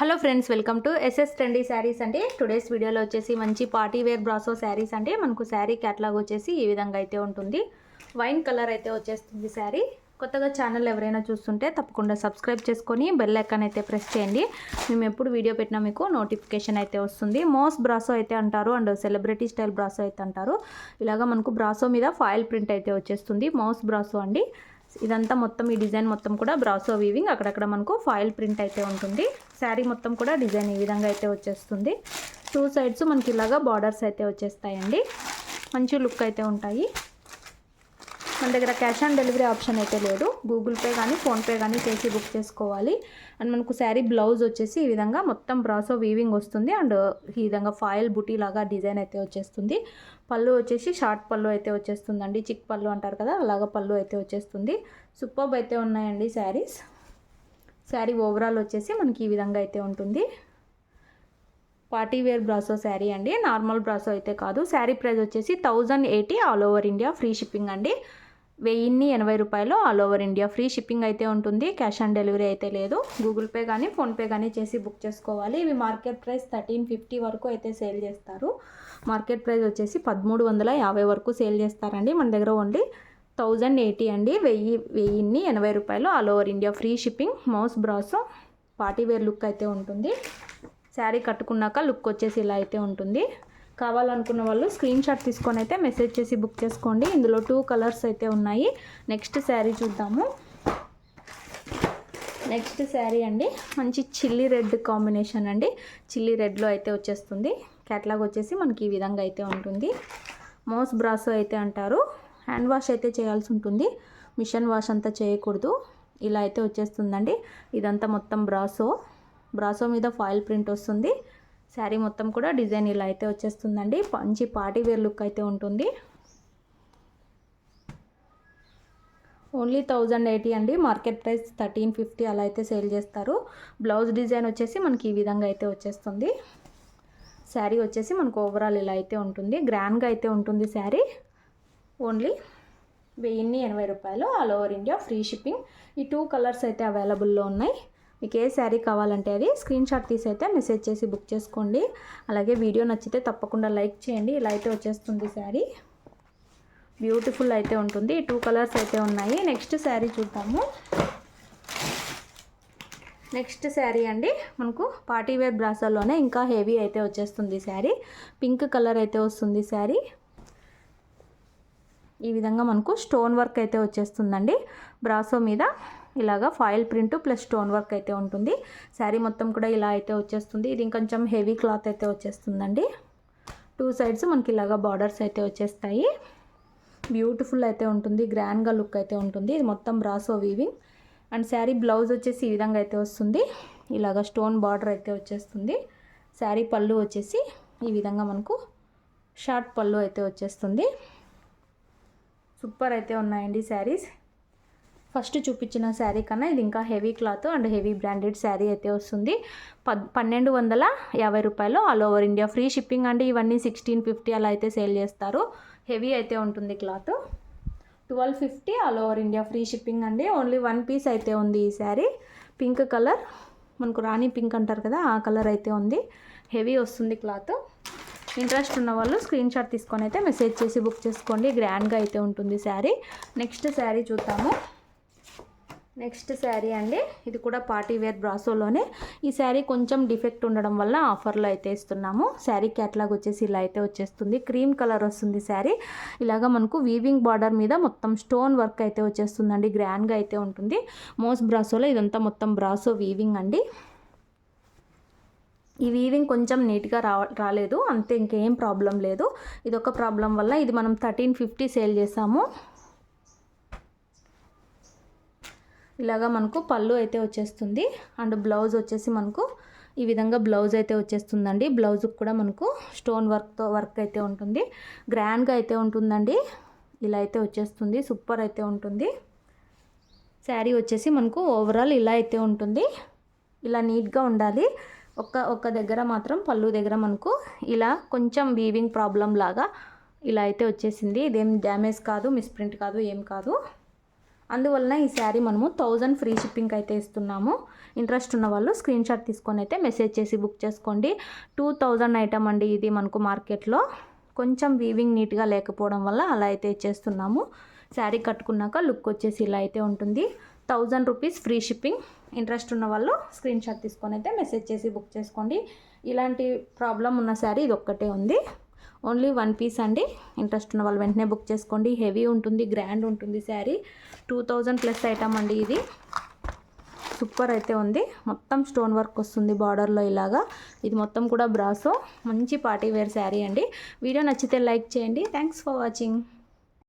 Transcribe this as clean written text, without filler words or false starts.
Hello friends, welcome to SS trendy saris అండి. Today's వీడియోలో వచ్చేసి మంచి పార్టీ వేర్ బ్రాసో శారీస్ అంటే మనకు శారీ క్యాటలాగ్ వచ్చేసి ఈ విధంగా అయితే ఉంటుంది. వైన్ కలర్ అయితే వచ్చేస్తుంది శారీ. కొత్తగా ఛానల్ ఎవరైనా చూస్తుంటే తప్పకుండా సబ్స్క్రైబ్ చేసుకొని బెల్ ఐకాన్ అయితే ప్రెస్ చేయండి. మేము ఎప్పుడు వీడియో పెట్టినా మీకు నోటిఫికేషన్ అయితే వస్తుంది. మోస్ బ్రాసో అయితే అంటారు అండ్ సెలబ్రిటీ స్టైల్ బ్రాసో అయితే అంటారు. ఇలాగా మనకు బ్రాసో మీద ఫాయిల్ ప్రింట్ అయితే వచ్చేస్తుంది. మోస్ బ్రాసో అండి. ఇదంతా మొత్తం ఈ డిజైన్ మొత్తం కూడా బ్రాసో వీవింగ్, అక్కడక్కడ మనకు ఫాయిల్ ప్రింట్ అయితే ఉంటుంది. శారీ మొత్తం కూడా డిజైన్ ఈ విధంగా అయితే వచ్చేస్తుంది. టూ సైడ్స్ మనకి ఇలాగా బార్డర్స్ అయితే వచ్చేస్తాయండి. మంచి లుక్ అయితే ఉంటాయి. మన దగ్గర క్యాష్ ఆన్ డెలివరీ ఆప్షన్ అయితే లేదు. గూగుల్ పే కానీ ఫోన్పే కానీ చేసి బుక్ చేసుకోవాలి. అండ్ మనకు శారీ బ్లౌజ్ వచ్చేసి ఈ విధంగా మొత్తం బ్రాసో వీవింగ్ వస్తుంది. అండ్ ఈ విధంగా ఫాయిల్ బుటీ లాగా డిజైన్ అయితే వచ్చేస్తుంది. పళ్ళు వచ్చేసి షార్ట్ పళ్ళు అయితే వచ్చేస్తుందండి. చిక్ పళ్ళు అంటారు కదా, అలాగా పళ్ళు అయితే వచ్చేస్తుంది. సూపర్బ్ అయితే ఉన్నాయండి శారీస్. శారీ ఓవరాల్ వచ్చేసి మనకి ఈ విధంగా అయితే ఉంటుంది. పార్టీ వేర్ బ్రాసో శారీ అండి, నార్మల్ బ్రాసో అయితే కాదు. శారీ ప్రైస్ వచ్చేసి 1080 all over India, free shipping అండి. 1080 రూపాయలు all over India, free shipping అయితే ఉంటుంది. క్యాష్ ఆన్ డెలివరీ అయితే లేదు. గూగుల్ పే కానీ ఫోన్పే కానీ చేసి బుక్ చేసుకోవాలి. ఇవి మార్కెట్ ప్రైస్ 1350 వరకు అయితే సేల్ చేస్తారు. మార్కెట్ ప్రైస్ వచ్చేసి 1350 వరకు సేల్ చేస్తారండి. మన దగ్గర ఓన్లీ 1080 అండి. 1080 రూపాయలు all over India, free shipping. మౌస్ బ్రాసో పార్టీ వేర్ లుక్ అయితే ఉంటుంది. శారీ కట్టుకున్నాక లుక్ వచ్చేసి ఇలా అయితే ఉంటుంది. కావాలనుకున్న వాళ్ళు స్క్రీన్ షాట్ తీసుకొని అయితే మెసేజ్ చేసి బుక్ చేసుకోండి. ఇందులో 2 కలర్స్ అయితే ఉన్నాయి. నెక్స్ట్ శారీ చూద్దాము. నెక్స్ట్ శారీ అండి, మంచి చిల్లీ రెడ్ కాంబినేషన్ అండి. చిల్లీ రెడ్లో అయితే వచ్చేస్తుంది. క్యాట్లాగ్ వచ్చేసి మనకి ఈ విధంగా అయితే ఉంటుంది. మోస్ బ్రాసో అయితే అంటారు. హ్యాండ్ వాష్ అయితే చేయాల్సి ఉంటుంది. మిషన్ వాష్ అంతా చేయకూడదు. ఇలా అయితే వచ్చేస్తుందండి. ఇదంతా మొత్తం బ్రాసో మీద ఫాయిల్ ప్రింట్ వస్తుంది. శారీ మొత్తం కూడా డిజైన్ ఇలా అయితే వచ్చేస్తుందండి. మంచి పార్టీ వేర్ లుక్ అయితే ఉంటుంది. ఓన్లీ 1080 అండి. మార్కెట్ ప్రైస్ 1350 అలా అయితే సేల్ చేస్తారు. బ్లౌజ్ డిజైన్ వచ్చేసి మనకి ఈ విధంగా అయితే వచ్చేస్తుంది. శారీ వచ్చేసి మనకు ఓవరాల్ ఇలా అయితే ఉంటుంది. గ్రాండ్గా అయితే ఉంటుంది శారీ. ఓన్లీ 1080 రూపాయలు all over India, free shipping. ఈ 2 కలర్స్ అయితే అవైలబుల్లో ఉన్నాయి. మీకు ఏ శారీ కావాలంటే అది స్క్రీన్ షాట్ తీసి అయితే మెసేజ్ చేసి బుక్ చేసుకోండి. అలాగే వీడియో నచ్చితే తప్పకుండా లైక్ చేయండి. ఇలా అయితే వచ్చేస్తుంది శారీ. బ్యూటిఫుల్ అయితే ఉంటుంది. 2 కలర్స్ అయితే ఉన్నాయి. నెక్స్ట్ శారీ చూద్దాము. నెక్స్ట్ శారీ అండి, మనకు పార్టీ వేర్ బ్రాసోలోనే ఇంకా హెవీ అయితే వచ్చేస్తుంది శారీ. పింక్ కలర్ అయితే వస్తుంది శారీ. ఈ విధంగా మనకు స్టోన్ వర్క్ అయితే వచ్చేస్తుందండి. బ్రాసో మీద ఇలాగా foil print plus stone work అయితే ఉంటుంది. శారీ మొత్తం కూడా ఇలా అయితే వచ్చేస్తుంది. ఇది ఇంకొంచెం హెవీ క్లాత్ అయితే వచ్చేస్తుందండి. 2 సైడ్స్ మనకి ఇలాగా బార్డర్స్ అయితే వచ్చేస్తాయి. బ్యూటిఫుల్ అయితే ఉంటుంది. గ్రాండ్గా లుక్ అయితే ఉంటుంది. ఇది మొత్తం brasso weaving. And sari blouse వచ్చేసి ఈ విధంగా అయితే వస్తుంది. ఇలాగా స్టోన్ బార్డర్ అయితే వచ్చేస్తుంది. శారీ పళ్ళు వచ్చేసి ఈ విధంగా మనకు షార్ట్ పళ్ళు అయితే వచ్చేస్తుంది. సూపర్ అయితే ఉన్నాయండి శారీస్. ఫస్ట్ చూపించిన శారీ కన్నా ఇది ఇంకా heavy cloth and heavy branded sari అయితే వస్తుంది. 1250 రూపాయలు all over India, free shipping అండి. ఇవన్నీ 1650 అలా అయితే సేల్ చేస్తారు. హెవీ అయితే ఉంటుంది cloth. 1250 all over India, free shipping అండి. ఓన్లీ 1 పీస్ అయితే ఉంది ఈ శారీ. పింక్ కలర్, మనకు రాణి పింక్ అంటారు కదా, ఆ కలర్ అయితే ఉంది. హెవీ వస్తుంది క్లాత్. ఇంట్రెస్ట్ ఉన్న వాళ్ళు స్క్రీన్ షాట్ తీసుకొని అయితే మెసేజ్ చేసి బుక్ చేసుకోండి. గ్రాండ్గా అయితే ఉంటుంది శారీ. నెక్స్ట్ శారీ చూద్దాము. నెక్స్ట్ శారీ అండి, ఇది కూడా పార్టీ వేర్ బ్రాసోలోనే. ఈ శారీ కొంచెం డిఫెక్ట్ ఉండడం వల్ల ఆఫర్లో అయితే ఇస్తున్నాము. శారీ క్యాట్లాగ్ వచ్చేసి ఇలా అయితే వచ్చేస్తుంది. క్రీమ్ కలర్ వస్తుంది శారీ. ఇలాగా మనకు వీవింగ్ బార్డర్ మీద మొత్తం స్టోన్ వర్క్ అయితే వచ్చేస్తుందండి. గ్రాండ్గా అయితే ఉంటుంది. మోస్ బ్రాసోలో ఇదంతా మొత్తం బ్రాసో వీవింగ్ అండి. ఈ వీవింగ్ కొంచెం నీట్గా రాలేదు అంతే, ఇంకేం ప్రాబ్లం లేదు. ఇదొక ప్రాబ్లం వల్ల ఇది మనం 1350 సేల్ చేసాము. ఇలాగా మనకు పళ్ళు అయితే వచ్చేస్తుంది. అండ్ బ్లౌజ్ వచ్చేసి మనకు ఈ విధంగా బ్లౌజ్ అయితే వచ్చేస్తుందండి. బ్లౌజ్కి కూడా మనకు స్టోన్ వర్క్ అయితే ఉంటుంది. గ్రాండ్గా అయితే ఉంటుందండి. ఇలా అయితే వచ్చేస్తుంది. సూపర్ అయితే ఉంటుంది. శారీ వచ్చేసి మనకు ఓవరాల్ ఇలా అయితే ఉంటుంది. ఇలా నీట్గా ఉండాలి. ఒక్క దగ్గర మాత్రం పళ్ళు దగ్గర మనకు ఇలా కొంచెం వీవింగ్ ప్రాబ్లం లాగా ఇలా అయితే వచ్చేసింది. ఇదేం డ్యామేజ్ కాదు, మిస్ప్రింట్ కాదు, ఏం కాదు. అందువలన ఈ శారీ మనము 1000 ఫ్రీ షిప్పింగ్ అయితే ఇస్తున్నాము. ఇంట్రెస్ట్ ఉన్న వాళ్ళు స్క్రీన్ షాట్ తీసుకొని అయితే మెసేజ్ చేసి బుక్ చేసుకోండి. 2000 ఐటమ్ అండి ఇది. మనకు మార్కెట్లో కొంచెం వీవింగ్ నీట్గా లేకపోవడం వల్ల అలా అయితే ఇచ్చేస్తున్నాము. శారీ కట్టుకున్నాక లుక్ వచ్చేసి ఇలా అయితే ఉంటుంది. 1000 రూపీస్ ఫ్రీ షిప్పింగ్. ఇంట్రెస్ట్ ఉన్న వాళ్ళు స్క్రీన్ షాట్ తీసుకొని అయితే మెసేజ్ చేసి బుక్ చేసుకోండి. ఇలాంటి ప్రాబ్లం ఉన్న శారీ ఇది ఒక్కటే ఉంది. ఓన్లీ 1 పీస్ అండి. ఇంట్రెస్ట్ ఉన్న వాళ్ళు వెంటనే బుక్ చేసుకోండి. హెవీ ఉంటుంది, గ్రాండ్ ఉంటుంది శారీ. 2000 ప్లస్ ఐటమ్ అండి ఇది. సూపర్ అయితే ఉంది. మొత్తం స్టోన్ వర్క్ వస్తుంది బార్డర్లో ఇలాగా. ఇది మొత్తం కూడా బ్రాసో. మంచి పార్టీ వేర్ శారీ అండి. వీడియో నచ్చితే లైక్ చేయండి. Thanks for watching.